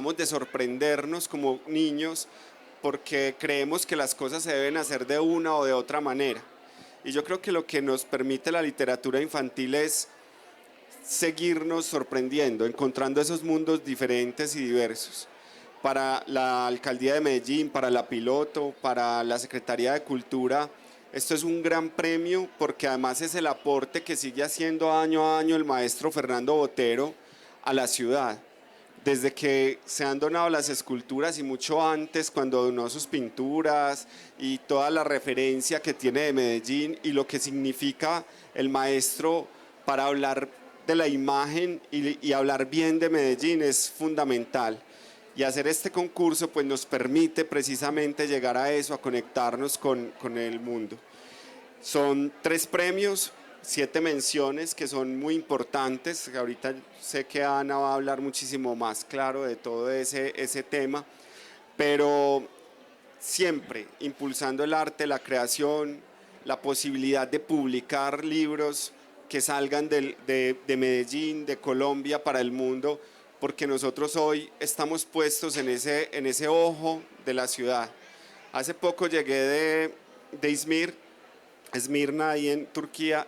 tratamos de sorprendernos como niños porque creemos que las cosas se deben hacer de una o de otra manera. Y yo creo que lo que nos permite la literatura infantil es seguirnos sorprendiendo, encontrando esos mundos diferentes y diversos. Para la Alcaldía de Medellín, para la Piloto, para la Secretaría de Cultura, esto es un gran premio porque además es el aporte que sigue haciendo año a año el maestro Fernando Botero a la ciudad. Desde que se han donado las esculturas y mucho antes, cuando donó sus pinturas y toda la referencia que tiene de Medellín y lo que significa el maestro para hablar de la imagen y hablar bien de Medellín es fundamental. Y hacer este concurso pues nos permite precisamente llegar a eso, a conectarnos con el mundo. Son 3 premios, 7 menciones que son muy importantes. Ahorita sé que Ana va a hablar muchísimo más claro de todo ese tema, pero siempre impulsando el arte, la creación, la posibilidad de publicar libros que salgan de Medellín, de Colombia para el mundo, porque nosotros hoy estamos puestos en ese ojo de la ciudad. Hace poco llegué de Izmir, Esmirna, ahí en Turquía,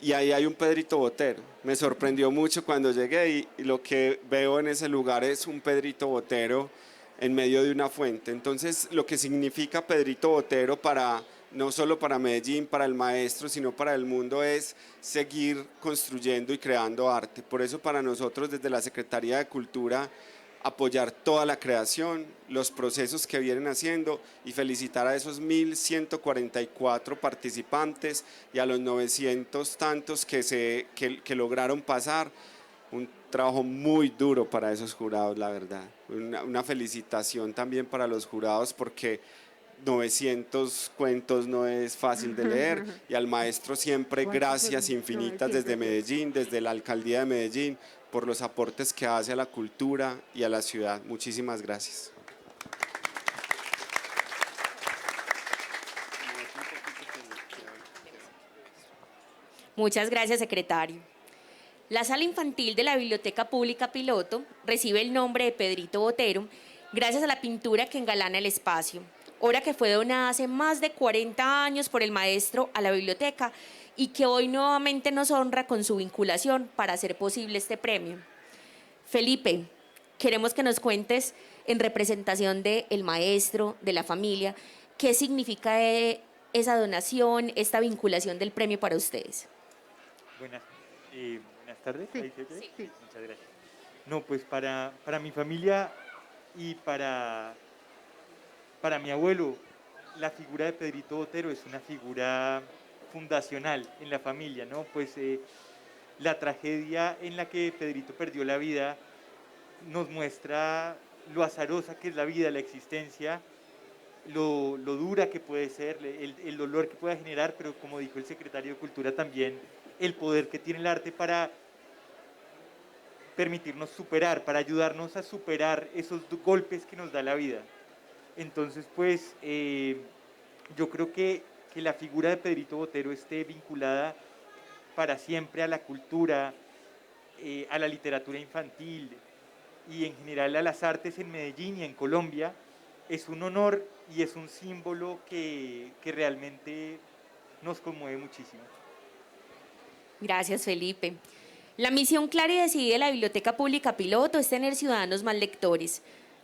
y ahí hay un Pedrito Botero. Me sorprendió mucho cuando llegué y lo que veo en ese lugar es un Pedrito Botero en medio de una fuente. Entonces, lo que significa Pedrito Botero para no solo para Medellín, para el maestro, sino para el mundo es seguir construyendo y creando arte. Por eso para nosotros desde la Secretaría de Cultura apoyar toda la creación, los procesos que vienen haciendo y felicitar a esos 1.144 participantes y a los 900 tantos que lograron pasar. Un trabajo muy duro para esos jurados, la verdad. Una felicitación también para los jurados porque 900 cuentos no es fácil de leer y al maestro siempre gracias infinitas desde Medellín, desde la Alcaldía de Medellín, por los aportes que hace a la cultura y a la ciudad. Muchísimas gracias. Muchas gracias, secretario. La sala infantil de la Biblioteca Pública Piloto recibe el nombre de Pedrito Botero gracias a la pintura que engalana el espacio, obra que fue donada hace más de 40 años por el maestro a la biblioteca y que hoy nuevamente nos honra con su vinculación para hacer posible este premio. Felipe, queremos que nos cuentes en representación del maestro, de la familia, qué significa esa donación, esta vinculación del premio para ustedes. Buenas tardes. Sí, Sí. sí. Muchas gracias. No, pues para mi familia y para mi abuelo, la figura de Pedrito Botero es una figura fundacional en la familia, ¿no? Pues la tragedia en la que Pedrito perdió la vida nos muestra lo azarosa que es la vida, la existencia, lo dura que puede ser, el dolor que pueda generar, pero como dijo el secretario de Cultura también, el poder que tiene el arte para permitirnos superar, para ayudarnos a superar esos golpes que nos da la vida. Entonces, pues, yo creo que la figura de Pedrito Botero esté vinculada para siempre a la cultura, a la literatura infantil y en general a las artes en Medellín y en Colombia, es un honor y es un símbolo que realmente nos conmueve muchísimo. Gracias, Felipe. La misión clara y decidida de la Biblioteca Pública Piloto es tener ciudadanos más lectores.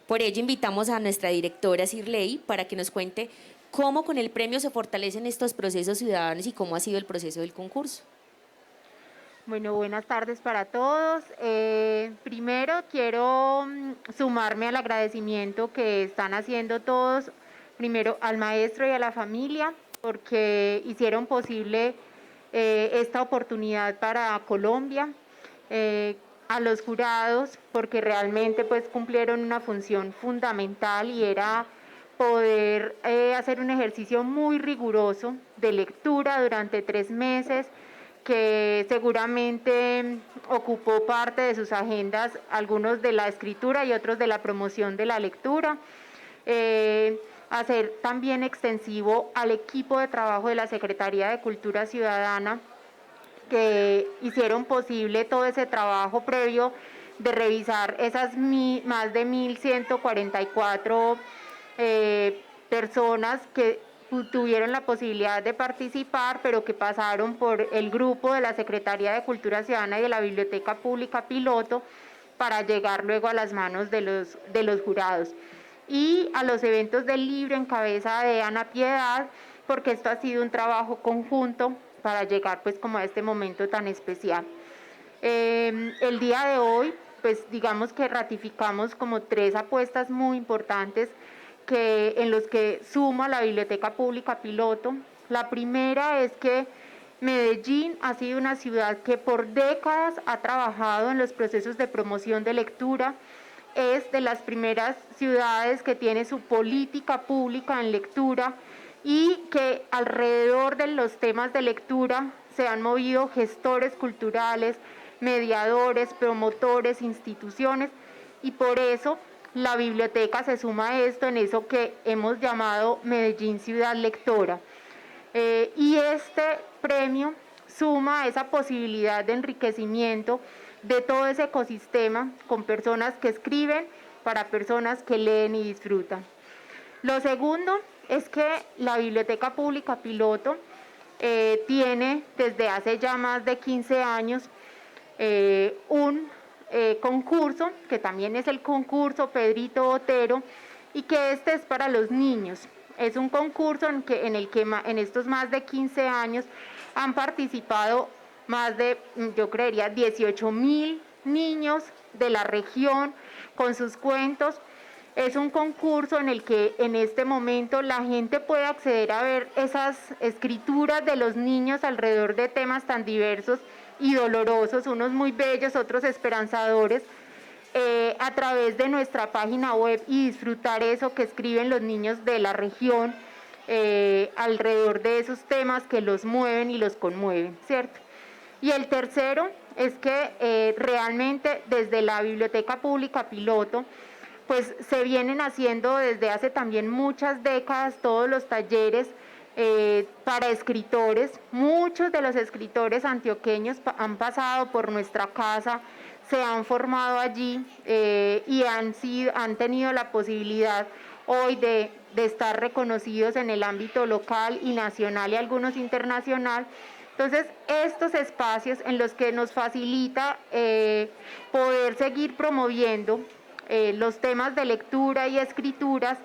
Por ello invitamos a nuestra directora Sirley para que nos cuente cómo con el premio se fortalecen estos procesos ciudadanos y cómo ha sido el proceso del concurso. Bueno, buenas tardes para todos. Primero quiero sumarme al agradecimiento que están haciendo todos, primero al maestro y a la familia, porque hicieron posible esta oportunidad para Colombia, a los jurados, porque realmente pues cumplieron una función fundamental y era poder hacer un ejercicio muy riguroso de lectura durante 3 meses, que seguramente ocupó parte de sus agendas, algunos de la escritura y otros de la promoción de la lectura. Hacer también extensivo al equipo de trabajo de la Secretaría de Cultura Ciudadana, que hicieron posible todo ese trabajo previo de revisar esas más de 1.144 personas que tuvieron la posibilidad de participar, pero que pasaron por el grupo de la Secretaría de Cultura Ciudadana y de la Biblioteca Pública Piloto para llegar luego a las manos de los jurados. Y a los eventos del libro en cabeza de Ana Piedad, porque esto ha sido un trabajo conjunto para llegar pues como a este momento tan especial. El día de hoy, pues digamos que ratificamos como 3 apuestas muy importantes en los que suma la Biblioteca Pública Piloto. La primera es que Medellín ha sido una ciudad que por décadas ha trabajado en los procesos de promoción de lectura, es de las primeras ciudades que tiene su política pública en lectura y que alrededor de los temas de lectura se han movido gestores culturales, mediadores, promotores, instituciones, y por eso la biblioteca se suma a esto en eso que hemos llamado Medellín Ciudad Lectora. Y este premio suma esa posibilidad de enriquecimiento de todo ese ecosistema con personas que escriben para personas que leen y disfrutan. Lo segundo es que la Biblioteca Pública Piloto tiene desde hace ya más de 15 años un concurso, que también es el concurso Pedrito Botero, y que este es para los niños. Es un concurso en el que en estos más de 15 años han participado más de, yo creería, 18.000 niños de la región con sus cuentos. Es un concurso en el que en este momento la gente puede acceder a ver esas escrituras de los niños alrededor de temas tan diversos y dolorosos, unos muy bellos, otros esperanzadores, a través de nuestra página web, y disfrutar eso que escriben los niños de la región alrededor de esos temas que los mueven y los conmueven, ¿cierto? Y el tercero es que realmente desde la Biblioteca Pública Piloto pues se vienen haciendo desde hace también muchas décadas todos los talleres para escritores. Muchos de los escritores antioqueños han pasado por nuestra casa, se han formado allí y han tenido la posibilidad hoy de estar reconocidos en el ámbito local y nacional y algunos internacional. Entonces, estos espacios en los que nos facilita poder seguir promoviendo los temas de lectura y escrituras,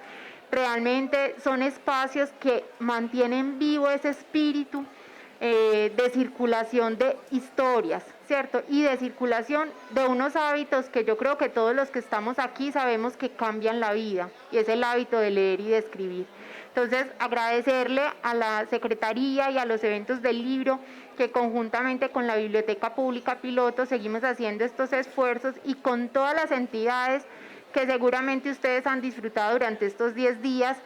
realmente son espacios que mantienen vivo ese espíritu de circulación de historias, ¿cierto? Y de circulación de unos hábitos que yo creo que todos los que estamos aquí sabemos que cambian la vida, y es el hábito de leer y de escribir. Entonces, agradecerle a la Secretaría y a los eventos del libro que conjuntamente con la Biblioteca Pública Piloto seguimos haciendo estos esfuerzos, y con todas las entidades que seguramente ustedes han disfrutado durante estos 10 días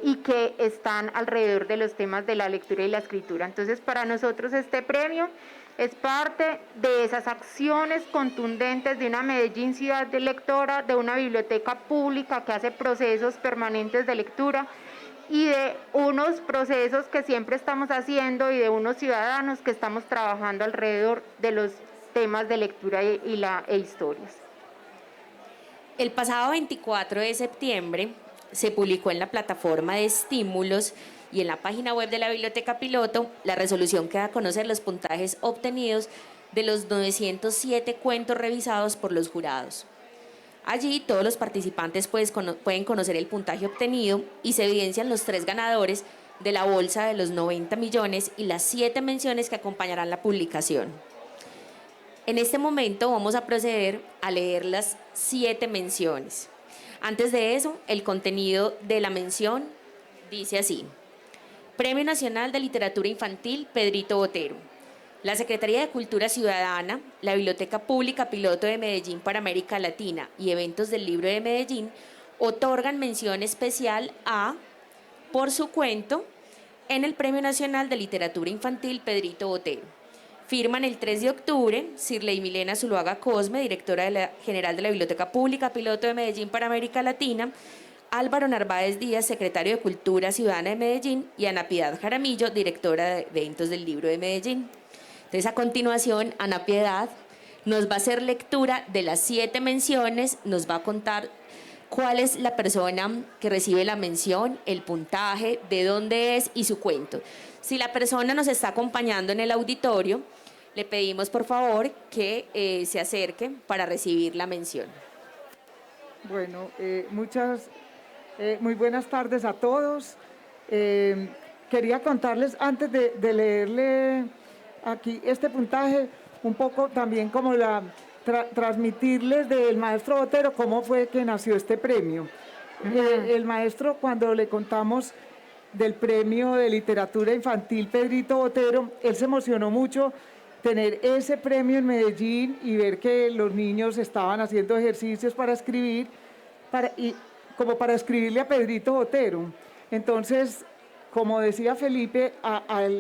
y que están alrededor de los temas de la lectura y la escritura. Entonces, para nosotros este premio es parte de esas acciones contundentes de una Medellín ciudad de lectora, de una biblioteca pública que hace procesos permanentes de lectura, y de unos procesos que siempre estamos haciendo, y de unos ciudadanos que estamos trabajando alrededor de los temas de lectura e historias. El pasado 24 de septiembre se publicó en la plataforma de estímulos y en la página web de la Biblioteca Piloto la resolución que da a conocer los puntajes obtenidos de los 907 cuentos revisados por los jurados. Allí todos los participantes pueden conocer el puntaje obtenido, y se evidencian los 3 ganadores de la bolsa de los 90 millones y las 7 menciones que acompañarán la publicación. En este momento vamos a proceder a leer las 7 menciones. Antes de eso, el contenido de la mención dice así: Premio Nacional de Literatura Infantil Pedrito Botero. La Secretaría de Cultura Ciudadana, la Biblioteca Pública Piloto de Medellín para América Latina y Eventos del Libro de Medellín otorgan mención especial a, por su cuento, en el Premio Nacional de Literatura Infantil Pedrito Botero. Firman el 3 de octubre Sirley Milena Zuluaga Cosme, directora general de la Biblioteca Pública Piloto de Medellín para América Latina, Álvaro Narváez Díaz, secretario de Cultura Ciudadana de Medellín, y Ana Piedad Jaramillo, directora de Eventos del Libro de Medellín. Entonces, a continuación, Ana Piedad nos va a hacer lectura de las 7 menciones, nos va a contar cuál es la persona que recibe la mención, el puntaje, de dónde es y su cuento. Si la persona nos está acompañando en el auditorio, le pedimos por favor que se acerque para recibir la mención. Bueno, muy buenas tardes a todos. Quería contarles, antes de leerle aquí este puntaje, un poco también como transmitirles del maestro Botero cómo fue que nació este premio. El maestro, cuando le contamos del premio de literatura infantil Pedrito Botero, él se emocionó mucho tener ese premio en Medellín y ver que los niños estaban haciendo ejercicios para escribir, como para escribirle a Pedrito Botero. Entonces, como decía Felipe, a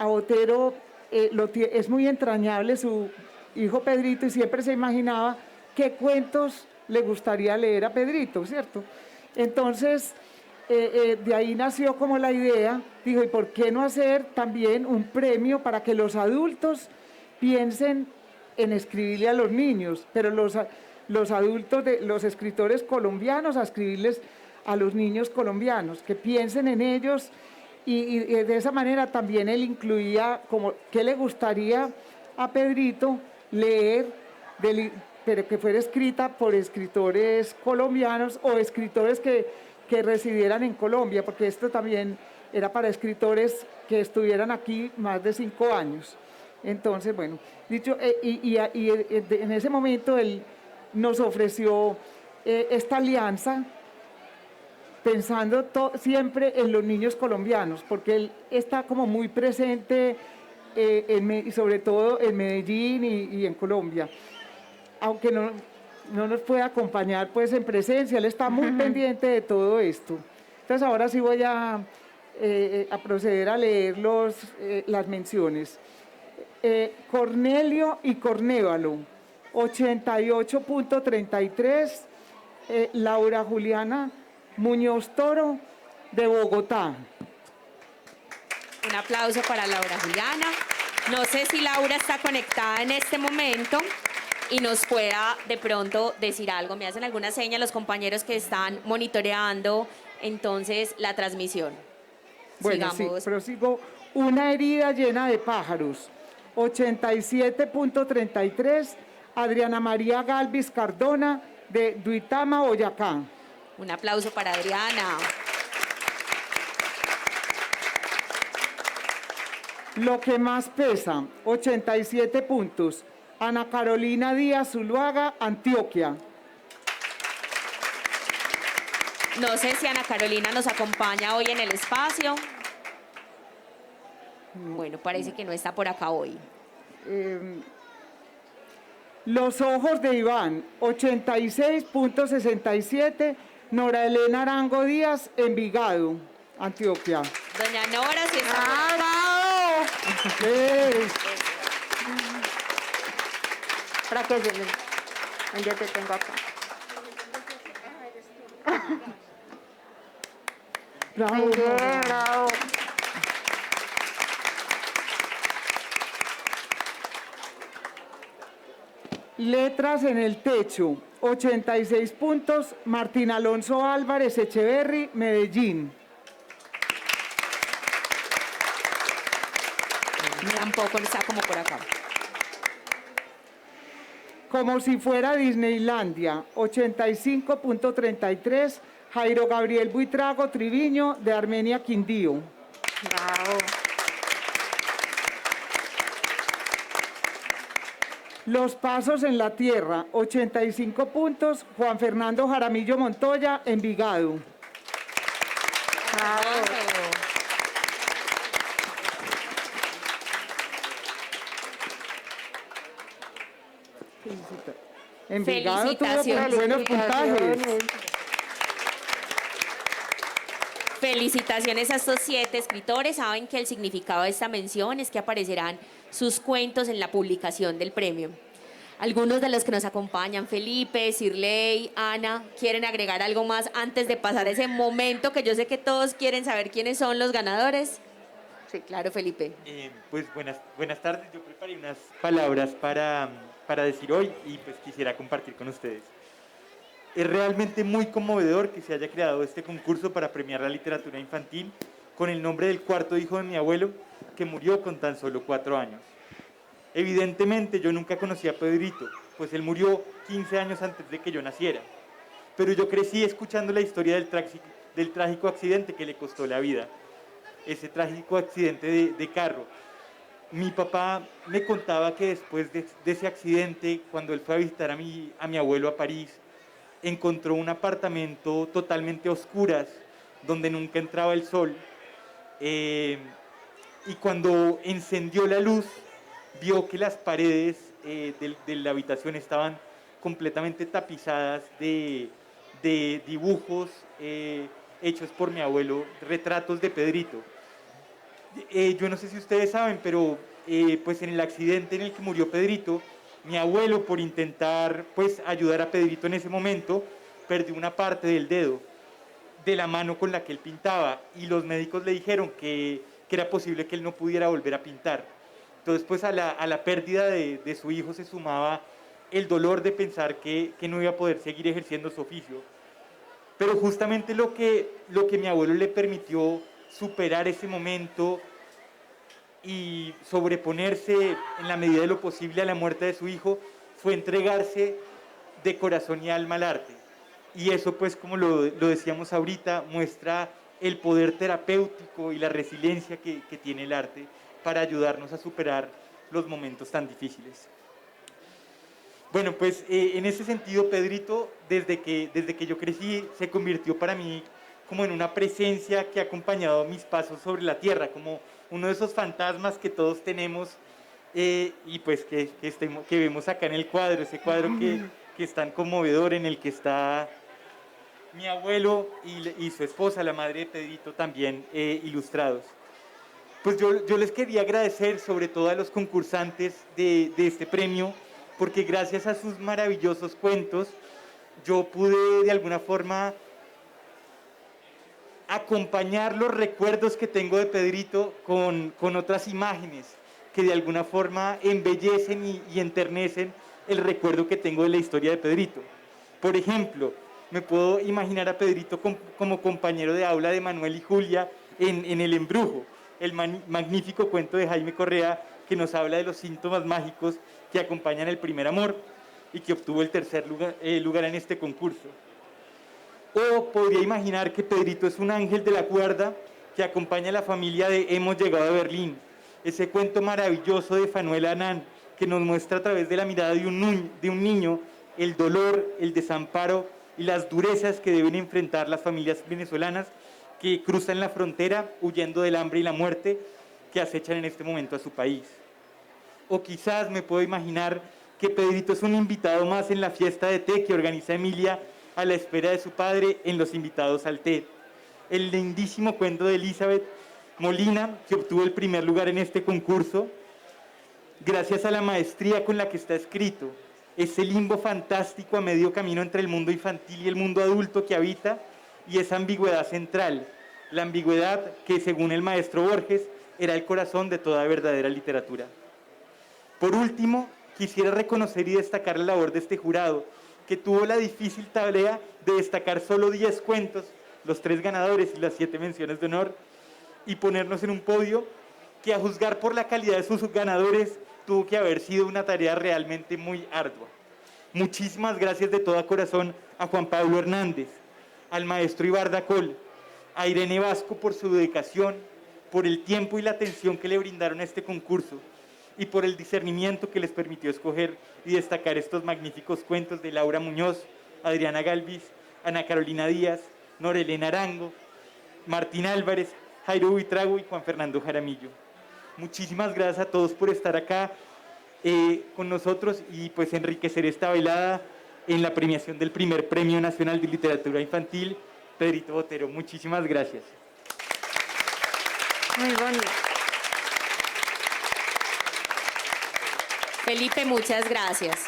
Botero es muy entrañable su hijo Pedrito y siempre se imaginaba qué cuentos le gustaría leer a Pedrito, ¿cierto? Entonces, de ahí nació como la idea, dijo, ¿y por qué no hacer también un premio para que los adultos piensen en escribirle a los niños, pero los adultos, los escritores colombianos, a escribirles a los niños colombianos, que piensen en ellos y de esa manera también él incluía como qué le gustaría a Pedrito leer, pero que fuera escrita por escritores colombianos o escritores que residieran en Colombia, porque esto también era para escritores que estuvieran aquí más de 5 años. Entonces, bueno, dicho, en ese momento él nos ofreció esta alianza pensando siempre en los niños colombianos, porque él está como muy presente, sobre todo en Medellín y en Colombia, aunque no nos puede acompañar pues en presencia, él está muy pendiente de todo esto. Entonces ahora sí voy a proceder a leer las menciones. Cornelio y Cornévalo, 88.33, Laura Juliana Muñoz Toro, de Bogotá. Un aplauso para Laura Juliana. No sé si Laura está conectada en este momento y nos pueda de pronto decir algo. Me hacen alguna seña los compañeros que están monitoreando entonces la transmisión. Bueno, sigamos. Sí, prosigo. Una herida llena de pájaros, 87.33, Adriana María Galvis Cardona, de Duitama, Boyacá. Un aplauso para Adriana. Lo que más pesa, 87 puntos, Ana Carolina Díaz Zuluaga, Antioquia. No sé si Ana Carolina nos acompaña hoy en el espacio. Bueno, parece que no está por acá hoy. Los ojos de Iván, 86.67, Nora Elena Arango Díaz, Envigado, Antioquia. Doña Nora, si está por acá. Para que yo te tengo acá. Bravo. Muy bien, bravo. Letras en el techo, 86 puntos, Martín Alonso Álvarez Echeverry, Medellín. Tampoco está como por acá. Como si fuera Disneylandia, 85.33, Jairo Gabriel Buitrago Triviño, de Armenia, Quindío. Bravo. Los pasos en la tierra, 85 puntos, Juan Fernando Jaramillo Montoya, Envigado. Bravo. Envigado tuvo Felicitaciones. buenos puntajes. Felicitaciones a estos 7 escritores. Saben que el significado de esta mención es que aparecerán sus cuentos en la publicación del premio. Algunos de los que nos acompañan, Felipe, Sirley, Ana, ¿quieren agregar algo más antes de pasar ese momento que yo sé que todos quieren saber quiénes son los ganadores? Sí, claro, Felipe. Pues buenas tardes. Yo preparé unas palabras para para decir hoy y pues quisiera compartir con ustedes. Es realmente muy conmovedor que se haya creado este concurso para premiar la literatura infantil con el nombre del cuarto hijo de mi abuelo, que murió con tan solo 4 años. Evidentemente yo nunca conocí a Pedrito, pues él murió 15 años antes de que yo naciera. Pero yo crecí escuchando la historia del trágico accidente que le costó la vida. Ese trágico accidente de carro. Mi papá me contaba que después de ese accidente, cuando él fue a visitar a mi abuelo a París, encontró un apartamento totalmente a oscuras, donde nunca entraba el sol. Y cuando encendió la luz, vio que las paredes de la habitación estaban completamente tapizadas de dibujos hechos por mi abuelo, retratos de Pedrito. Yo no sé si ustedes saben, pero pues en el accidente en el que murió Pedrito, mi abuelo, por intentar pues ayudar a Pedrito en ese momento, perdió una parte del dedo de la mano con la que él pintaba, y los médicos le dijeron que era posible que él no pudiera volver a pintar. Entonces pues a la pérdida de su hijo se sumaba el dolor de pensar que no iba a poder seguir ejerciendo su oficio. Pero justamente lo que mi abuelo le permitió superar ese momento y sobreponerse en la medida de lo posible a la muerte de su hijo fue entregarse de corazón y alma al arte. Y eso, pues, como lo decíamos ahorita, muestra el poder terapéutico y la resiliencia que tiene el arte para ayudarnos a superar los momentos tan difíciles. Bueno, pues en ese sentido, Pedrito, desde que yo crecí, se convirtió para mí como en una presencia que ha acompañado mis pasos sobre la tierra, como uno de esos fantasmas que todos tenemos y pues que vemos acá en el cuadro, ese cuadro que es tan conmovedor, en el que está mi abuelo y su esposa, la madre de Pedrito, también ilustrados. Pues yo les quería agradecer sobre todo a los concursantes de este premio, porque gracias a sus maravillosos cuentos yo pude de alguna forma acompañar los recuerdos que tengo de Pedrito con otras imágenes que de alguna forma embellecen y enternecen el recuerdo que tengo de la historia de Pedrito. Por ejemplo, me puedo imaginar a Pedrito como compañero de aula de Manuel y Julia en El Embrujo, el magnífico cuento de Jaime Correa que nos habla de los síntomas mágicos que acompañan el primer amor y que obtuvo el tercer lugar en este concurso. O podría imaginar que Pedrito es un ángel de la cuerda que acompaña a la familia de Hemos llegado a Berlín, ese cuento maravilloso de Fanuel Anán que nos muestra a través de la mirada de un niño el dolor, el desamparo y las durezas que deben enfrentar las familias venezolanas que cruzan la frontera huyendo del hambre y la muerte que acechan en este momento a su país. O quizás me puedo imaginar que Pedrito es un invitado más en la fiesta de té que organiza Emilia a la espera de su padre en Los Invitados al Té. El lindísimo cuento de Elizabeth Molina, que obtuvo el primer lugar en este concurso, gracias a la maestría con la que está escrito, ese limbo fantástico a medio camino entre el mundo infantil y el mundo adulto que habita, y esa ambigüedad central, la ambigüedad que, según el maestro Borges, era el corazón de toda verdadera literatura. Por último, quisiera reconocer y destacar la labor de este jurado, que tuvo la difícil tarea de destacar solo 10 cuentos, los 3 ganadores y las 7 menciones de honor, y ponernos en un podio que, a juzgar por la calidad de sus ganadores, tuvo que haber sido una tarea realmente muy ardua. Muchísimas gracias de todo corazón a Juan Pablo Hernández, al maestro Ibarra Col, a Irene Vasco por su dedicación, por el tiempo y la atención que le brindaron a este concurso y por el discernimiento que les permitió escoger y destacar estos magníficos cuentos de Laura Muñoz, Adriana Galvis, Ana Carolina Díaz, Norelena Arango, Martín Álvarez, Jairo Buitrago y Juan Fernando Jaramillo. Muchísimas gracias a todos por estar acá con nosotros y pues enriquecer esta velada en la premiación del primer Premio Nacional de Literatura Infantil, Pedrito Botero. Muchísimas gracias. Muy bonito. Felipe, muchas gracias.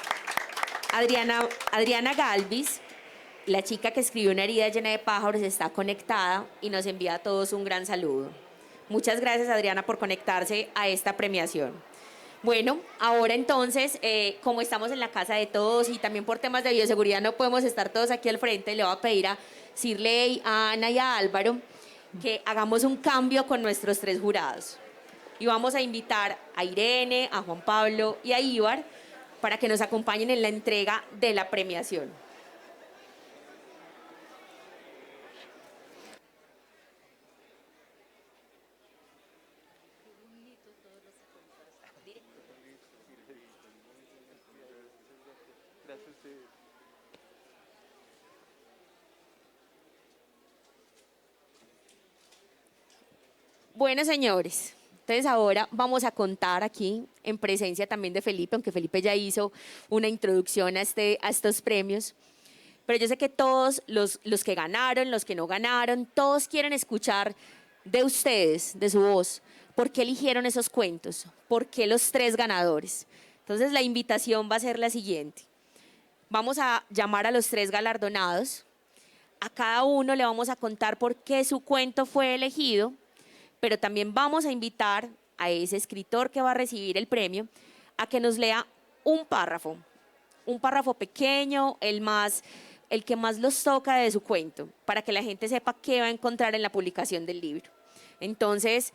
Adriana Galvis, la chica que escribió Una herida llena de pájaros, está conectada y nos envía a todos un gran saludo. Muchas gracias, Adriana, por conectarse a esta premiación. Bueno, ahora entonces, como estamos en la casa de todos y también por temas de bioseguridad no podemos estar todos aquí al frente, le voy a pedir a Sirley, a Ana y a Álvaro que hagamos un cambio con nuestros tres jurados. Y vamos a invitar a Irene, a Juan Pablo y a Ibar para que nos acompañen en la entrega de la premiación. Bueno, señores, entonces ahora vamos a contar aquí, en presencia también de Felipe, aunque Felipe ya hizo una introducción a estos premios, pero yo sé que todos los que ganaron, los que no ganaron, todos quieren escuchar de ustedes, de su voz, por qué eligieron esos cuentos, por qué los tres ganadores. Entonces la invitación va a ser la siguiente. Vamos a llamar a los tres galardonados, a cada uno le vamos a contar por qué su cuento fue elegido, pero también vamos a invitar a ese escritor que va a recibir el premio a que nos lea un párrafo pequeño, el que más los toca de su cuento, para que la gente sepa qué va a encontrar en la publicación del libro. Entonces,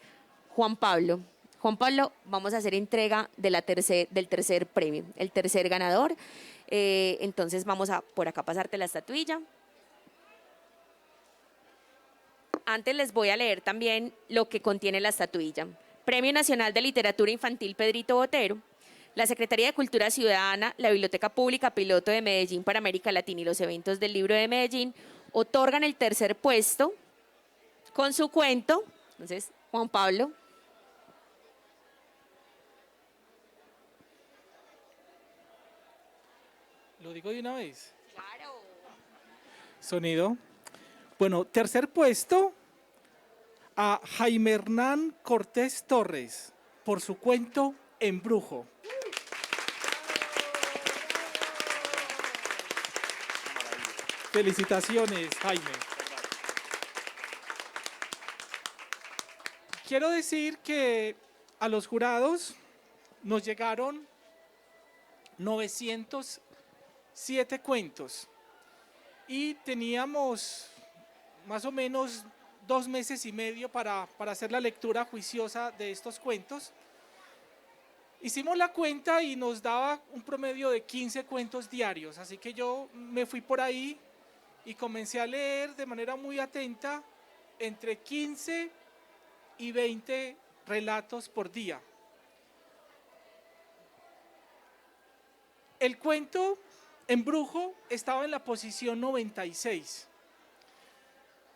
Juan Pablo, vamos a hacer entrega de del tercer premio, el tercer ganador. Entonces vamos a por acá pasarte la estatuilla. Antes les voy a leer también lo que contiene la estatuilla. Premio Nacional de Literatura Infantil Pedrito Botero. La Secretaría de Cultura Ciudadana, la Biblioteca Pública Piloto de Medellín para América Latina y los eventos del Libro de Medellín otorgan el tercer puesto con su cuento. Entonces, Juan Pablo. ¿Lo digo de una vez? Claro. Sonido. Bueno, tercer puesto a Jaime Hernán Cortés Torres por su cuento Embrujo. Felicitaciones, Jaime. Quiero decir que a los jurados nos llegaron 907 cuentos y teníamos más o menos 2 meses y medio para hacer la lectura juiciosa de estos cuentos. Hicimos la cuenta y nos daba un promedio de 15 cuentos diarios, así que yo me fui por ahí y comencé a leer de manera muy atenta entre 15 y 20 relatos por día. El cuento Embrujo estaba en la posición 96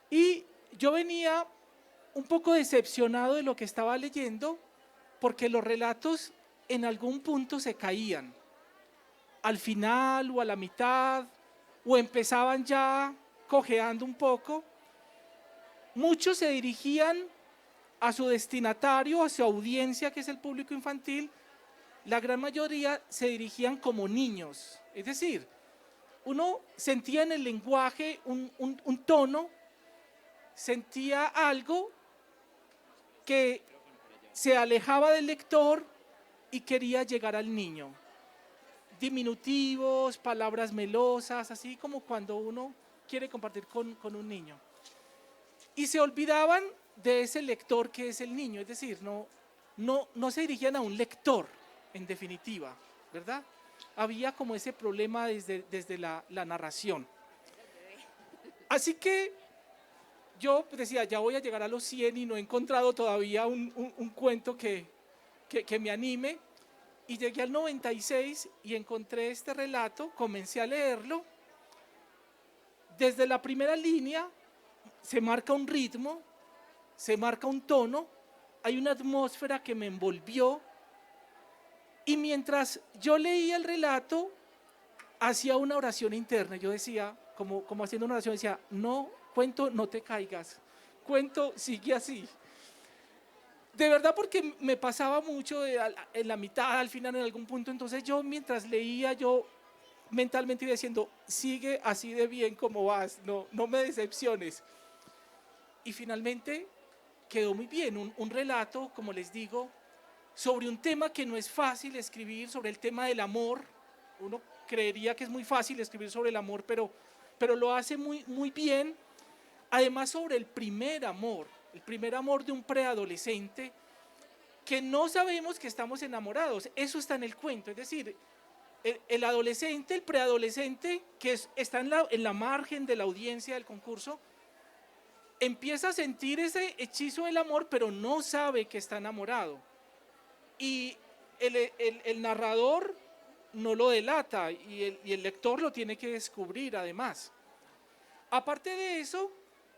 y yo venía un poco decepcionado de lo que estaba leyendo porque los relatos en algún punto se caían, al final o a la mitad, o empezaban ya cojeando un poco. Muchos se dirigían a su destinatario, a su audiencia, que es el público infantil. La gran mayoría se dirigían como niños, es decir, uno sentía en el lenguaje un tono, sentía algo que se alejaba del lector y quería llegar al niño. Diminutivos, palabras melosas, así como cuando uno quiere compartir con un niño. Y se olvidaban de ese lector que es el niño, es decir, no se dirigían a un lector, en definitiva, ¿verdad? Había como ese problema desde la narración. Así que yo decía, ya voy a llegar a los 100 y no he encontrado todavía un cuento que me anime. Y llegué al 96 y encontré este relato, comencé a leerlo. Desde la primera línea se marca un ritmo, se marca un tono, hay una atmósfera que me envolvió. Y mientras yo leía el relato, hacía una oración interna. Yo decía, como haciendo una oración, decía, no, cuento, no te caigas, cuento, sigue así. De verdad, porque me pasaba mucho en la mitad, al final, en algún punto. Entonces yo mientras leía, yo mentalmente iba diciendo, sigue así de bien como vas, no me decepciones. Y finalmente quedó muy bien, un relato, como les digo, sobre un tema que no es fácil escribir, sobre el tema del amor. Uno creería que es muy fácil escribir sobre el amor, pero lo hace muy bien. Además, sobre el primer amor de un preadolescente, que no sabemos que estamos enamorados. Eso está en el cuento, es decir, el adolescente, el preadolescente, que está en la margen de la audiencia del concurso, empieza a sentir ese hechizo del amor, pero no sabe que está enamorado. Y el narrador no lo delata y el lector lo tiene que descubrir además. Aparte de eso,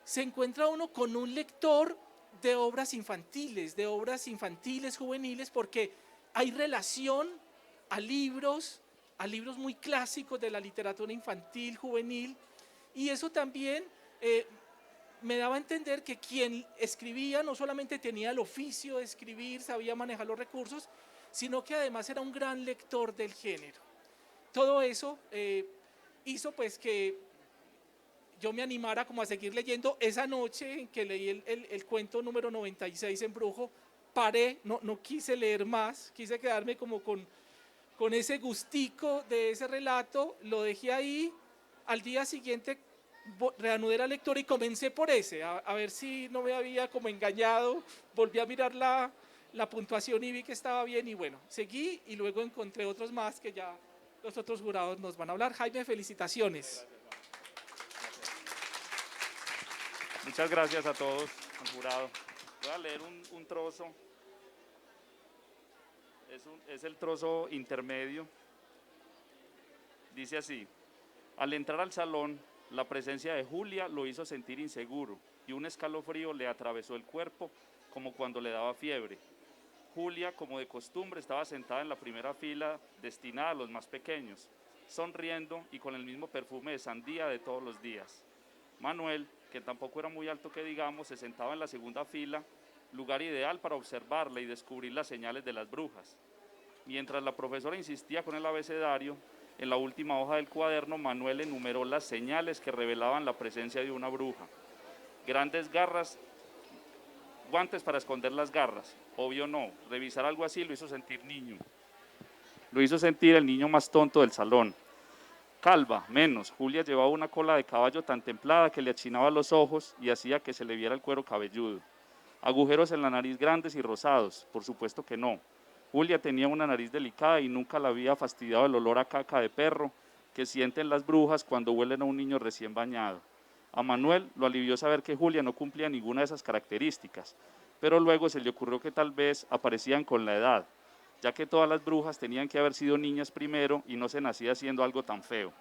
se encuentra uno con un lector de obras infantiles juveniles, porque hay relación a libros muy clásicos de la literatura infantil, juvenil, y eso también me daba a entender que quien escribía no solamente tenía el oficio de escribir, sabía manejar los recursos, sino que además era un gran lector del género. Todo eso hizo pues que yo me animara como a seguir leyendo. Esa noche en que leí el cuento número 96, Embrujo, paré, no quise leer más, quise quedarme como con ese gustico de ese relato, lo dejé ahí. Al día siguiente reanudé la lectura y comencé por ese, a ver si no me había como engañado. Volví a mirar la puntuación y vi que estaba bien, y bueno, seguí, y luego encontré otros más que ya los otros jurados nos van a hablar. Jaime, felicitaciones. Muchas gracias a todos, al jurado. Voy a leer un trozo, es el trozo intermedio. Dice así: al entrar al salón, la presencia de Julia lo hizo sentir inseguro y un escalofrío le atravesó el cuerpo como cuando le daba fiebre. Julia, como de costumbre, estaba sentada en la primera fila destinada a los más pequeños, sonriendo y con el mismo perfume de sandía de todos los días. Manuel, que tampoco era muy alto que digamos, se sentaba en la segunda fila, lugar ideal para observarla y descubrir las señales de las brujas. Mientras la profesora insistía con el abecedario, en la última hoja del cuaderno, Manuel enumeró las señales que revelaban la presencia de una bruja. Grandes garras, guantes para esconder las garras, obvio no, revisar algo así lo hizo sentir niño. Lo hizo sentir el niño más tonto del salón. Calva, menos. Julia llevaba una cola de caballo tan templada que le achinaba los ojos y hacía que se le viera el cuero cabelludo. Agujeros en la nariz grandes y rosados, por supuesto que no. Julia tenía una nariz delicada y nunca la había fastidiado el olor a caca de perro que sienten las brujas cuando huelen a un niño recién bañado. A Manuel lo alivió saber que Julia no cumplía ninguna de esas características, pero luego se le ocurrió que tal vez aparecían con la edad, ya que todas las brujas tenían que haber sido niñas primero y no se nacía siendo algo tan feo.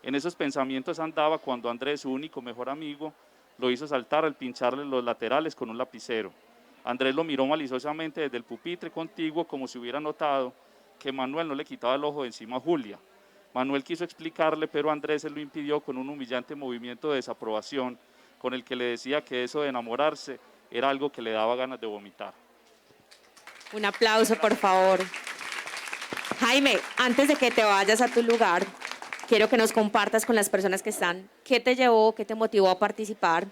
En esos pensamientos andaba cuando Andrés, su único mejor amigo, lo hizo saltar al pincharle los laterales con un lapicero. Andrés lo miró maliciosamente desde el pupitre contiguo como si hubiera notado que Manuel no le quitaba el ojo de encima a Julia. Manuel quiso explicarle, pero Andrés se lo impidió con un humillante movimiento de desaprobación con el que le decía que eso de enamorarse era algo que le daba ganas de vomitar. Un aplauso, por favor. Jaime, antes de que te vayas a tu lugar, quiero que nos compartas con las personas que están qué te llevó, qué te motivó a participar.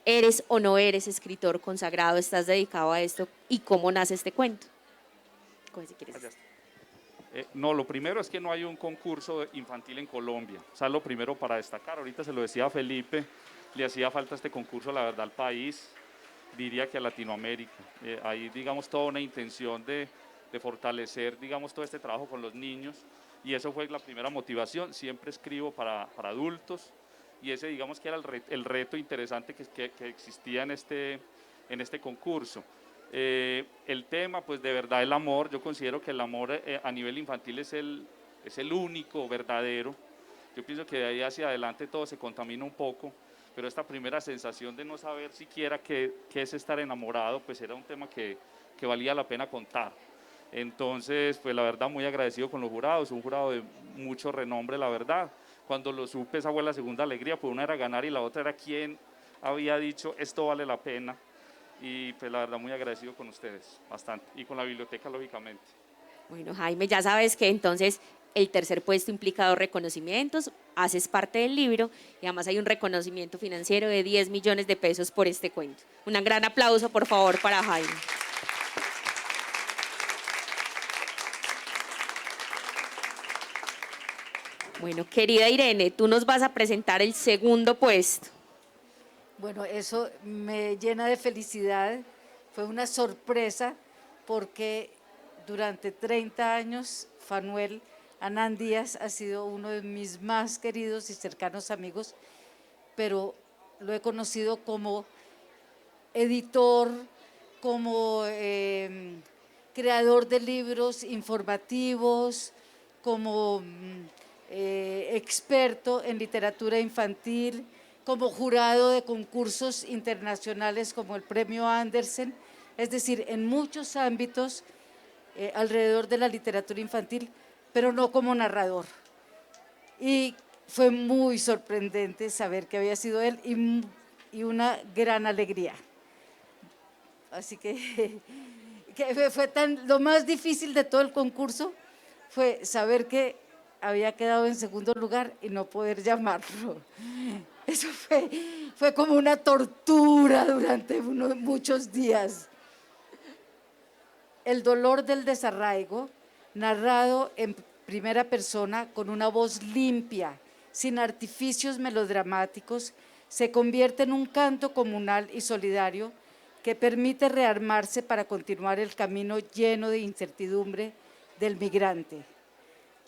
¿Eres o no eres escritor consagrado? ¿Estás dedicado a esto? ¿Y cómo nace este cuento? Coge si quieres. No, lo primero es que no hay un concurso infantil en Colombia. O sea, lo primero para destacar. Ahorita se lo decía a Felipe, le hacía falta este concurso, la verdad, al país, diría que a Latinoamérica. Hay, digamos, toda una intención de fortalecer, digamos, todo este trabajo con los niños, y eso fue la primera motivación. Siempre escribo para adultos, y ese, digamos, que era el reto interesante que existía en este concurso. El tema, pues de verdad, el amor. Yo considero que el amor a nivel infantil es el único verdadero. Yo pienso que de ahí hacia adelante todo se contamina un poco, pero esta primera sensación de no saber siquiera qué es estar enamorado, pues era un tema que valía la pena contar. Entonces, pues la verdad, muy agradecido con los jurados, un jurado de mucho renombre, la verdad. Cuando lo supe, esa fue la segunda alegría, pues una era ganar y la otra era quién había dicho esto vale la pena. Y pues la verdad, muy agradecido con ustedes, bastante, y con la biblioteca, lógicamente. Bueno, Jaime, ya sabes que entonces el tercer puesto implica 2 reconocimientos, haces parte del libro y además hay un reconocimiento financiero de 10 millones de pesos por este cuento. Un gran aplauso, por favor, para Jaime. Bueno, querida Irene, tú nos vas a presentar el segundo puesto. Bueno, eso me llena de felicidad. Fue una sorpresa porque durante 30 años Fanuel Anán Díaz ha sido uno de mis más queridos y cercanos amigos, pero lo he conocido como editor, como creador de libros informativos, como experto en literatura infantil, como jurado de concursos internacionales como el Premio Andersen, es decir, en muchos ámbitos alrededor de la literatura infantil, pero no como narrador. Y fue muy sorprendente saber que había sido él y una gran alegría. Así que lo más difícil de todo el concurso fue saber que había quedado en segundo lugar y no poder llamarlo. Eso fue como una tortura durante muchos días. El dolor del desarraigo, narrado en primera persona con una voz limpia, sin artificios melodramáticos, se convierte en un canto comunal y solidario que permite rearmarse para continuar el camino lleno de incertidumbre del migrante.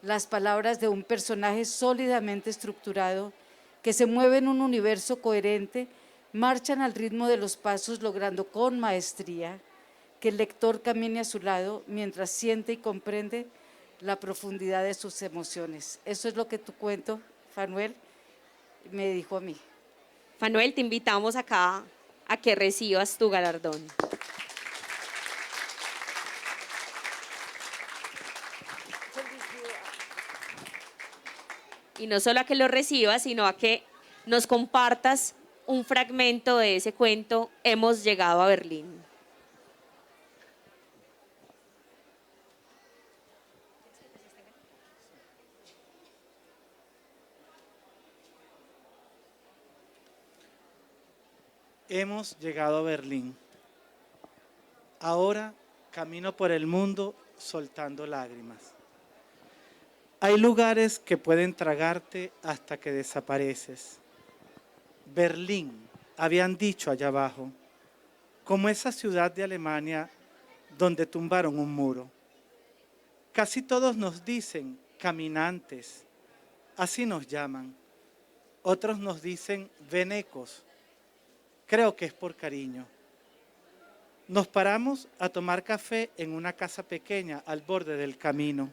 Las palabras de un personaje sólidamente estructurado que se mueve en un universo coherente marchan al ritmo de los pasos, logrando con maestría que el lector camine a su lado mientras siente y comprende la profundidad de sus emociones. Eso es lo que tu cuento, Fanuel, me dijo a mí. Fanuel, te invitamos acá a que recibas tu galardón. Y no solo a que lo recibas, sino a que nos compartas un fragmento de ese cuento, Hemos llegado a Berlín. Hemos llegado a Berlín. Ahora camino por el mundo soltando lágrimas. Hay lugares que pueden tragarte hasta que desapareces. Berlín, habían dicho allá abajo, como esa ciudad de Alemania donde tumbaron un muro. Casi todos nos dicen caminantes, así nos llaman. Otros nos dicen venecos. Creo que es por cariño. Nos paramos a tomar café en una casa pequeña al borde del camino.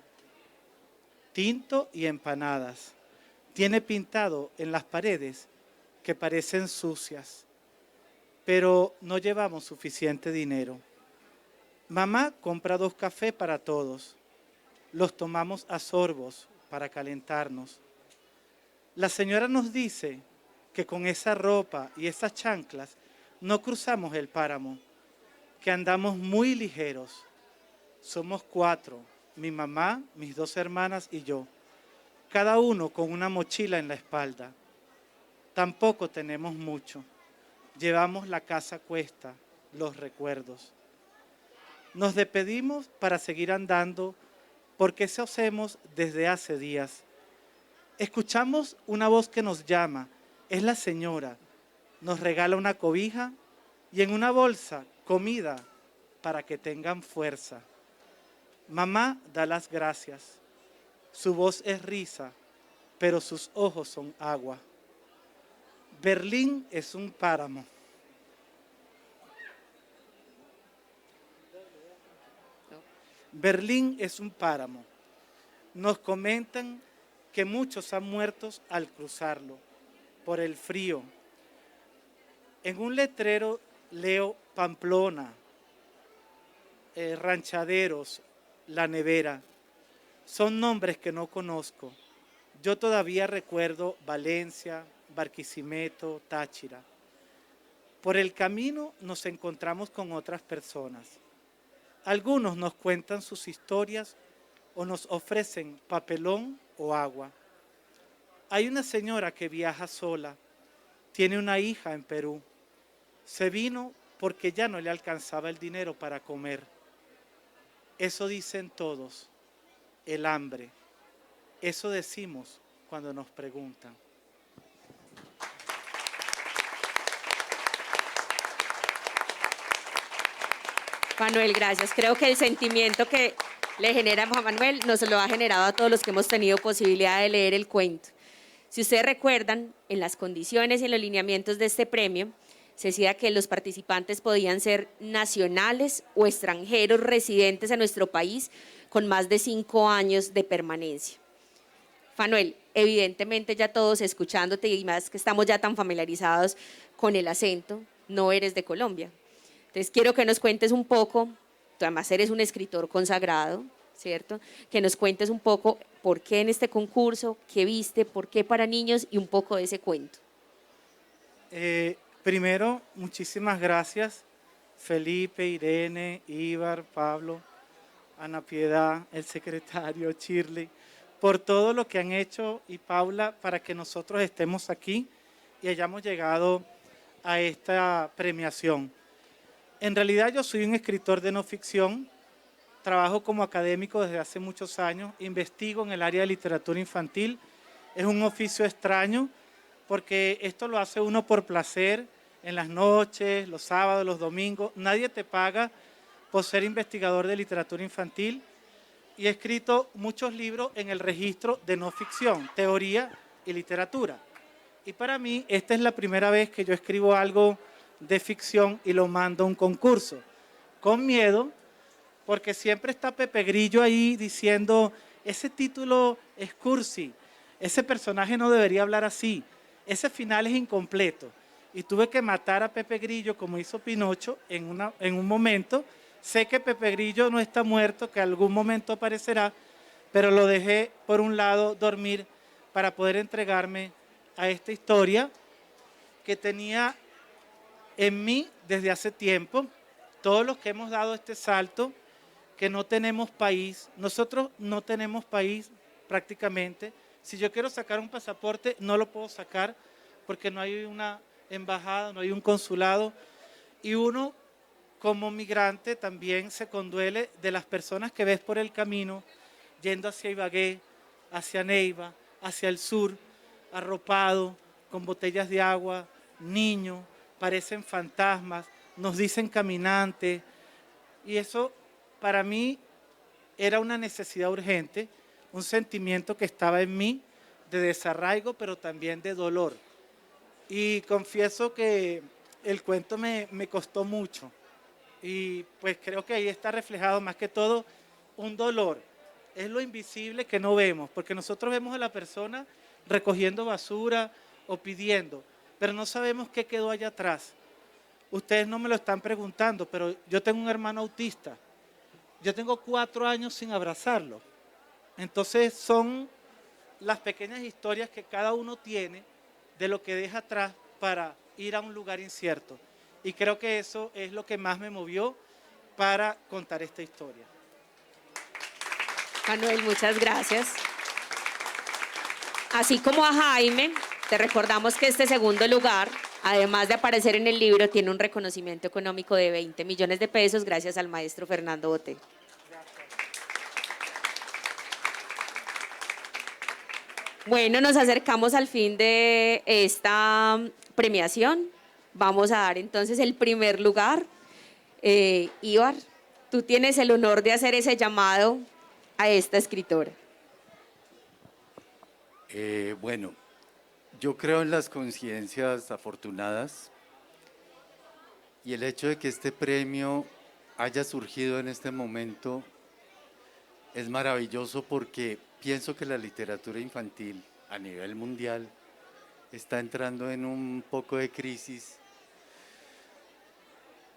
Tinto y empanadas. Tiene pintado en las paredes que parecen sucias, pero no llevamos suficiente dinero. Mamá compra 2 cafés para todos. Los tomamos a sorbos para calentarnos. La señora nos dice que con esa ropa y esas chanclas no cruzamos el páramo, que andamos muy ligeros. Somos 4, mi mamá, mis 2 hermanas y yo, cada uno con una mochila en la espalda. Tampoco tenemos mucho. Llevamos la casa a cuesta, los recuerdos. Nos despedimos para seguir andando porque eso hacemos desde hace días. Escuchamos una voz que nos llama. Es la señora. Nos regala una cobija y en una bolsa comida para que tengan fuerza. Mamá da las gracias. Su voz es risa, pero sus ojos son agua. Berlín es un páramo. Berlín es un páramo. Nos comentan que muchos han muerto al cruzarlo, por el frío. En un letrero leo Pamplona, Ranchaderos, La Nevera. Son nombres que no conozco. Yo todavía recuerdo Valencia, Barquisimeto, Táchira. Por el camino nos encontramos con otras personas. Algunos nos cuentan sus historias o nos ofrecen papelón o agua. Hay una señora que viaja sola, tiene una hija en Perú. Se vino porque ya no le alcanzaba el dinero para comer. Eso dicen todos, el hambre. Eso decimos cuando nos preguntan. Manuel, gracias. Creo que el sentimiento que le genera a Manuel nos lo ha generado a todos los que hemos tenido posibilidad de leer el cuento. Si ustedes recuerdan, en las condiciones y en los lineamientos de este premio, se decía que los participantes podían ser nacionales o extranjeros residentes en nuestro país con más de 5 años de permanencia. Manuel, evidentemente ya todos escuchándote y más que estamos ya tan familiarizados con el acento, no eres de Colombia. Entonces quiero que nos cuentes un poco, tú además eres un escritor consagrado, ¿cierto? Que nos cuentes un poco por qué en este concurso, qué viste, por qué para niños y un poco de ese cuento. Primero, muchísimas gracias, Felipe, Irene, Ibar, Pablo, Ana Piedad, el secretario, Shirley, por todo lo que han hecho y Paula para que nosotros estemos aquí y hayamos llegado a esta premiación. En realidad yo soy un escritor de no ficción, trabajo como académico desde hace muchos años, investigo en el área de literatura infantil, es un oficio extraño porque esto lo hace uno por placer, en las noches, los sábados, los domingos, nadie te paga por ser investigador de literatura infantil y he escrito muchos libros en el registro de no ficción, teoría y literatura. Y para mí esta es la primera vez que yo escribo algo de ficción y lo mando a un concurso, con miedo, porque siempre está Pepe Grillo ahí diciendo, ese título es cursi, ese personaje no debería hablar así, ese final es incompleto. Y tuve que matar a Pepe Grillo como hizo Pinocho en un momento. Sé que Pepe Grillo no está muerto, que algún momento aparecerá, pero lo dejé por un lado dormir para poder entregarme a esta historia que tenía en mí desde hace tiempo. Todos los que hemos dado este salto, que no tenemos país, nosotros no tenemos país prácticamente. Si yo quiero sacar un pasaporte, no lo puedo sacar porque no hay una embajada, no hay un consulado. Y uno, como migrante, también se conduele de las personas que ves por el camino, yendo hacia Ibagué, hacia Neiva, hacia el sur, arropado, con botellas de agua, niños, parecen fantasmas, nos dicen caminantes. Y eso para mí era una necesidad urgente, un sentimiento que estaba en mí de desarraigo, pero también de dolor. Y confieso que el cuento me costó mucho. Y pues creo que ahí está reflejado más que todo un dolor. Es lo invisible que no vemos, porque nosotros vemos a la persona recogiendo basura o pidiendo, pero no sabemos qué quedó allá atrás. Ustedes no me lo están preguntando, pero yo tengo un hermano autista. Yo tengo 4 años sin abrazarlo. Entonces son las pequeñas historias que cada uno tiene de lo que deja atrás para ir a un lugar incierto. Y creo que eso es lo que más me movió para contar esta historia. Manuel, muchas gracias. Así como a Jaime, te recordamos que este segundo lugar, además de aparecer en el libro, tiene un reconocimiento económico de 20 millones de pesos gracias al maestro Fernando Botero. Bueno, nos acercamos al fin de esta premiación. Vamos a dar entonces el primer lugar. Ibar, tú tienes el honor de hacer ese llamado a esta escritora. Bueno, yo creo en las coincidencias afortunadas y el hecho de que este premio haya surgido en este momento es maravilloso porque pienso que la literatura infantil a nivel mundial está entrando en un poco de crisis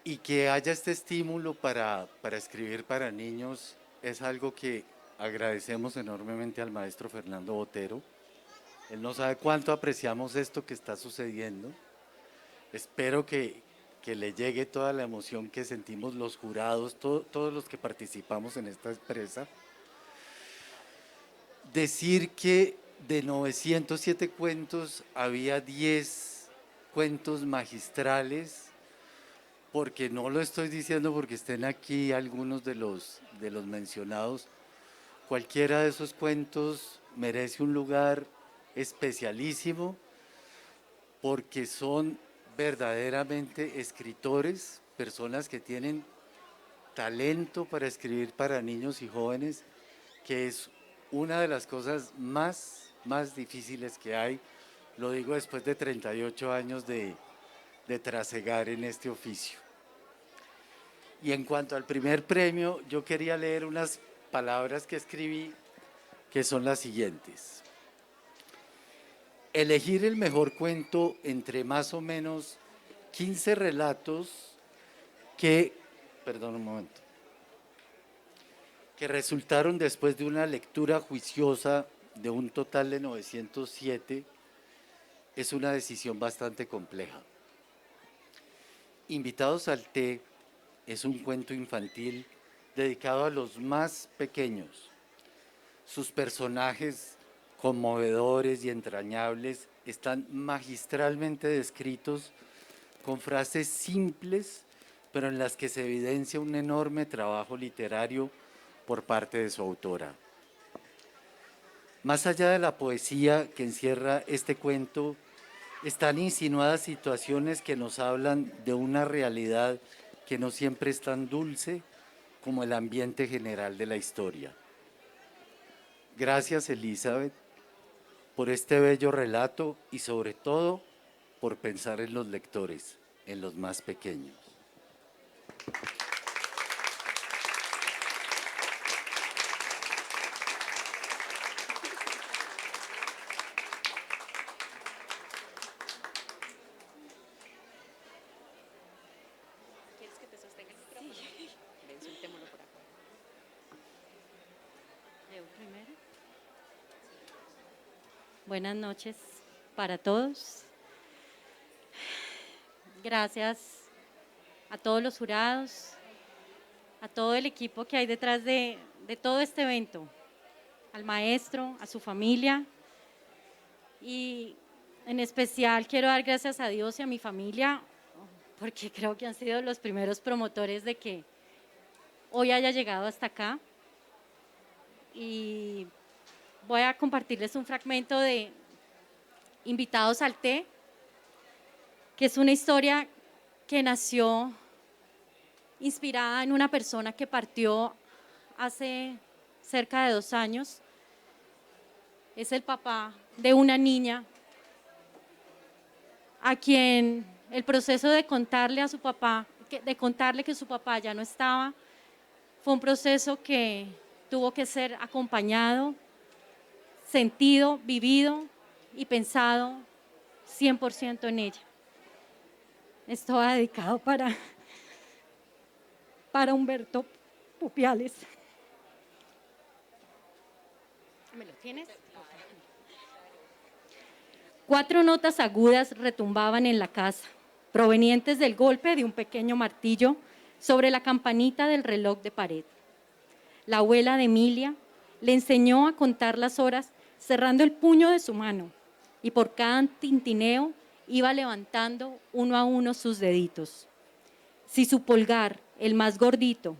y que haya este estímulo para escribir para niños es algo que agradecemos enormemente al maestro Fernando Botero. Él no sabe cuánto apreciamos esto que está sucediendo. Espero que le llegue toda la emoción que sentimos los jurados, todos los que participamos en esta empresa. Decir que de 907 cuentos había 10 cuentos magistrales, porque no lo estoy diciendo porque estén aquí algunos de los mencionados. Cualquiera de esos cuentos merece un lugar especialísimo porque son verdaderamente escritores, personas que tienen talento para escribir para niños y jóvenes, que es una de las cosas más difíciles que hay. Lo digo después de 38 años de trasegar en este oficio. Y en cuanto al primer premio, yo quería leer unas palabras que escribí, que son las siguientes. Elegir el mejor cuento entre más o menos 15 relatos que resultaron después de una lectura juiciosa de un total de 907, es una decisión bastante compleja. Invitados al té es un cuento infantil dedicado a los más pequeños. Sus personajes conmovedores y entrañables están magistralmente descritos con frases simples, pero en las que se evidencia un enorme trabajo literario por parte de su autora. Más allá de la poesía que encierra este cuento, están insinuadas situaciones que nos hablan de una realidad que no siempre es tan dulce como el ambiente general de la historia. Gracias, Elizabeth, por este bello relato y sobre todo por pensar en los lectores, en los más pequeños. ¿Quieres que te sostenga el micrófono? Sí. Ven, soltémoslo por acá. ¿Leo primero? Buenas noches para todos. Gracias a todos los jurados, a todo el equipo que hay detrás de todo este evento, al maestro, a su familia y en especial quiero dar gracias a Dios y a mi familia porque creo que han sido los primeros promotores de que hoy haya llegado hasta acá y voy a compartirles un fragmento de Invitados al té, que es una historia que nació inspirada en una persona que partió hace cerca de 2 años. Es el papá de una niña a quien el proceso de contarle a su papá, de contarle que su papá ya no estaba, fue un proceso que tuvo que ser acompañado, sentido, vivido y pensado 100% en ella. Esto va dedicado para Humberto Pupiales. ¿Me lo tienes? 4 notas agudas retumbaban en la casa, provenientes del golpe de un pequeño martillo sobre la campanita del reloj de pared. La abuela de Emilia le enseñó a contar las horas cerrando el puño de su mano y por cada tintineo iba levantando uno a uno sus deditos. Si su pulgar, el más gordito,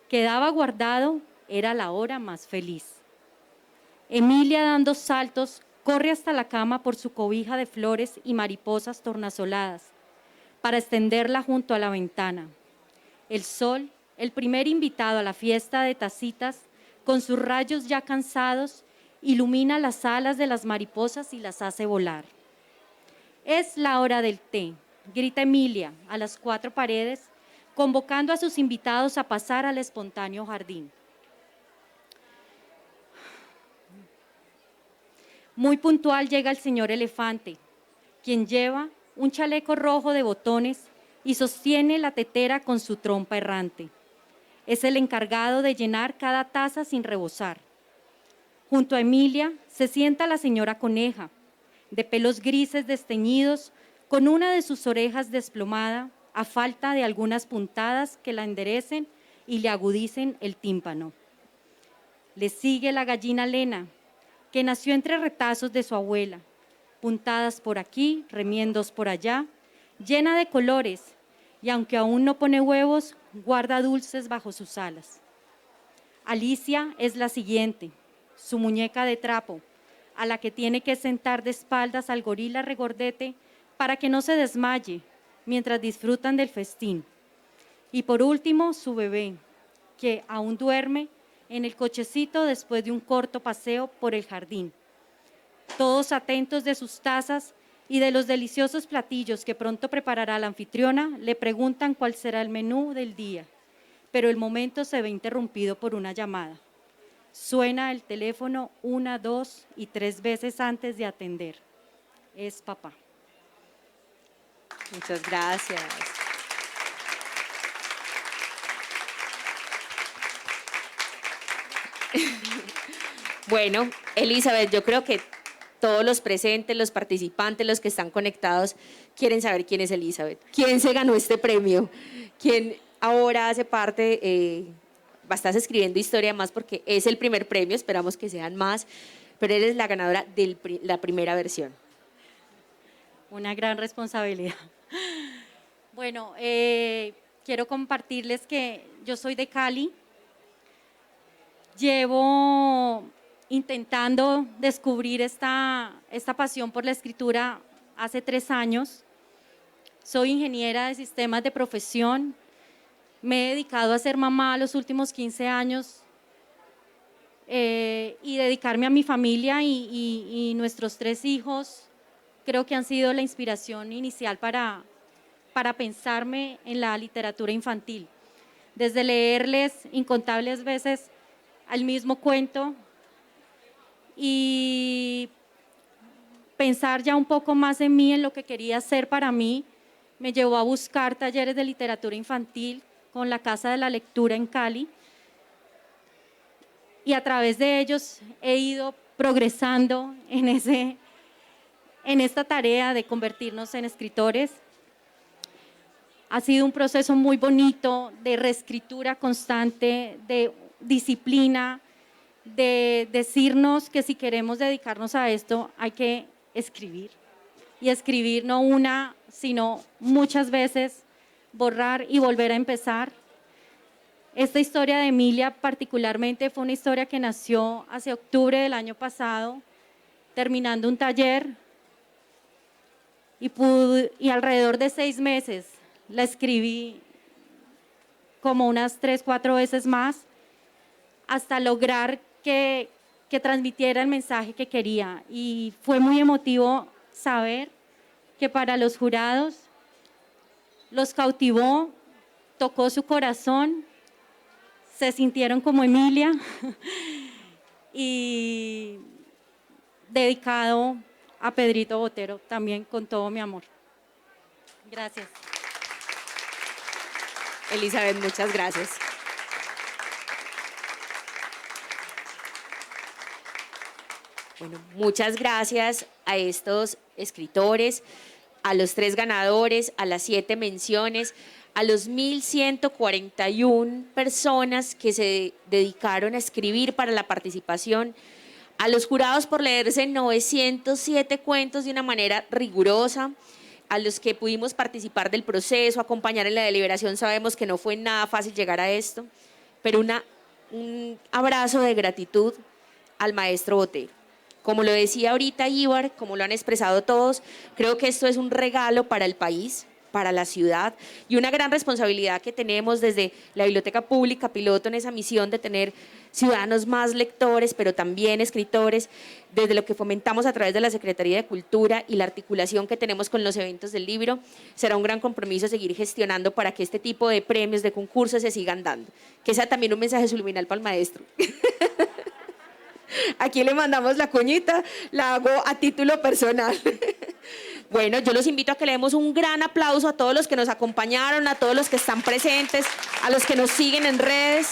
quedaba guardado, era la hora más feliz. Emilia, dando saltos, corre hasta la cama por su cobija de flores y mariposas tornasoladas para extenderla junto a la ventana. El sol, el primer invitado a la fiesta de tacitas, con sus rayos ya cansados, ilumina las alas de las mariposas y las hace volar. Es la hora del té, grita Emilia a las 4 paredes, convocando a sus invitados a pasar al espontáneo jardín. Muy puntual llega el señor elefante, quien lleva un chaleco rojo de botones y sostiene la tetera con su trompa errante. Es el encargado de llenar cada taza sin rebosar. Junto a Emilia se sienta la señora coneja, de pelos grises desteñidos, con una de sus orejas desplomada, a falta de algunas puntadas que la enderecen y le agudicen el tímpano. Le sigue la gallina Lena, que nació entre retazos de su abuela, puntadas por aquí, remiendos por allá, llena de colores, y aunque aún no pone huevos, guarda dulces bajo sus alas. Alicia es la siguiente, su muñeca de trapo, a la que tiene que sentar de espaldas al gorila regordete para que no se desmaye mientras disfrutan del festín. Y por último, su bebé, que aún duerme en el cochecito después de un corto paseo por el jardín. Todos atentos de sus tazas y de los deliciosos platillos que pronto preparará la anfitriona, le preguntan cuál será el menú del día, pero el momento se ve interrumpido por una llamada. Suena el teléfono 1, 2 y 3 veces antes de atender. Es papá. Muchas gracias. Bueno, Elizabeth, yo creo que todos los presentes, los participantes, los que están conectados, quieren saber quién es Elizabeth, quién se ganó este premio, quién ahora hace parte, estás escribiendo historia más porque es el primer premio, esperamos que sean más, pero eres la ganadora de la primera versión. Una gran responsabilidad. Bueno, quiero compartirles que yo soy de Cali. Llevo intentando descubrir esta pasión por la escritura hace 3 años. Soy ingeniera de sistemas de profesión. Me he dedicado a ser mamá los últimos 15 años y dedicarme a mi familia y nuestros 3 hijos. Creo que han sido la inspiración inicial para pensarme en la literatura infantil. Desde leerles incontables veces al mismo cuento y pensar ya un poco más en mí, en lo que quería hacer para mí, me llevó a buscar talleres de literatura infantil con la Casa de la Lectura en Cali, y a través de ellos he ido progresando en esta tarea de convertirnos en escritores. Ha sido un proceso muy bonito de reescritura constante, de disciplina, de decirnos que si queremos dedicarnos a esto hay que escribir, y escribir no una, sino muchas veces, borrar y volver a empezar. Esta historia de Emilia particularmente fue una historia que nació hace octubre del año pasado, terminando un taller, y alrededor de 6 meses la escribí como unas 3, 4 veces más, hasta lograr que transmitiera el mensaje que quería. Y fue muy emotivo saber que para los jurados los cautivó, tocó su corazón, se sintieron como Emilia y dedicado a Pedrito Botero también con todo mi amor. Gracias. Elizabeth, muchas gracias. Bueno, muchas gracias a estos escritores, a los 3 ganadores, a las 7 menciones, a los 1.141 personas que se dedicaron a escribir para la participación, a los jurados por leerse 907 cuentos de una manera rigurosa, a los que pudimos participar del proceso, acompañar en la deliberación. Sabemos que no fue nada fácil llegar a esto, pero un abrazo de gratitud al maestro Botero. Como lo decía ahorita Ibar, como lo han expresado todos, creo que esto es un regalo para el país, para la ciudad, y una gran responsabilidad que tenemos desde la Biblioteca Pública Piloto en esa misión de tener ciudadanos más lectores, pero también escritores, desde lo que fomentamos a través de la Secretaría de Cultura y la articulación que tenemos con los eventos del libro. Será un gran compromiso seguir gestionando para que este tipo de premios, de concursos se sigan dando. Que sea también un mensaje subliminal para el maestro. Aquí le mandamos la cuñita, la hago a título personal. Bueno, yo los invito a que le demos un gran aplauso a todos los que nos acompañaron, a todos los que están presentes, a los que nos siguen en redes,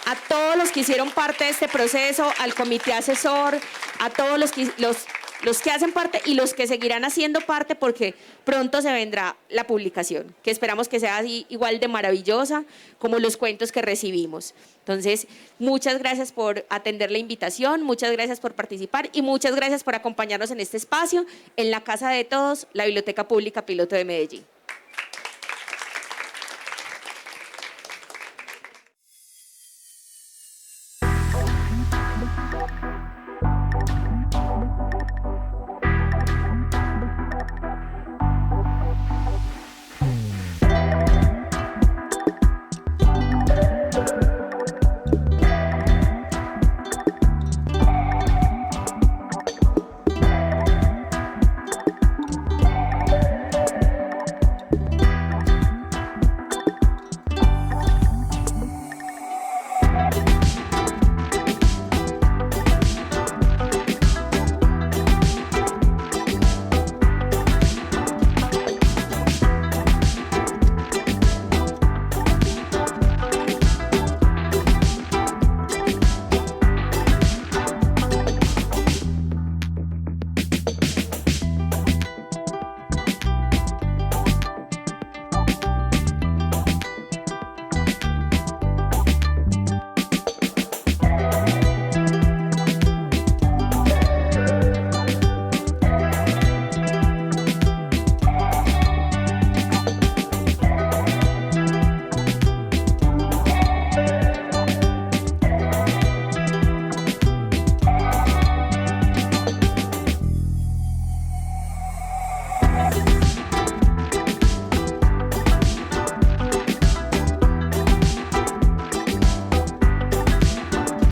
a todos los que hicieron parte de este proceso, al comité asesor, a todos los que hacen parte y los que seguirán haciendo parte, porque pronto se vendrá la publicación, que esperamos que sea así igual de maravillosa como los cuentos que recibimos. Entonces, muchas gracias por atender la invitación, muchas gracias por participar y muchas gracias por acompañarnos en este espacio, en la Casa de Todos, la Biblioteca Pública Piloto de Medellín.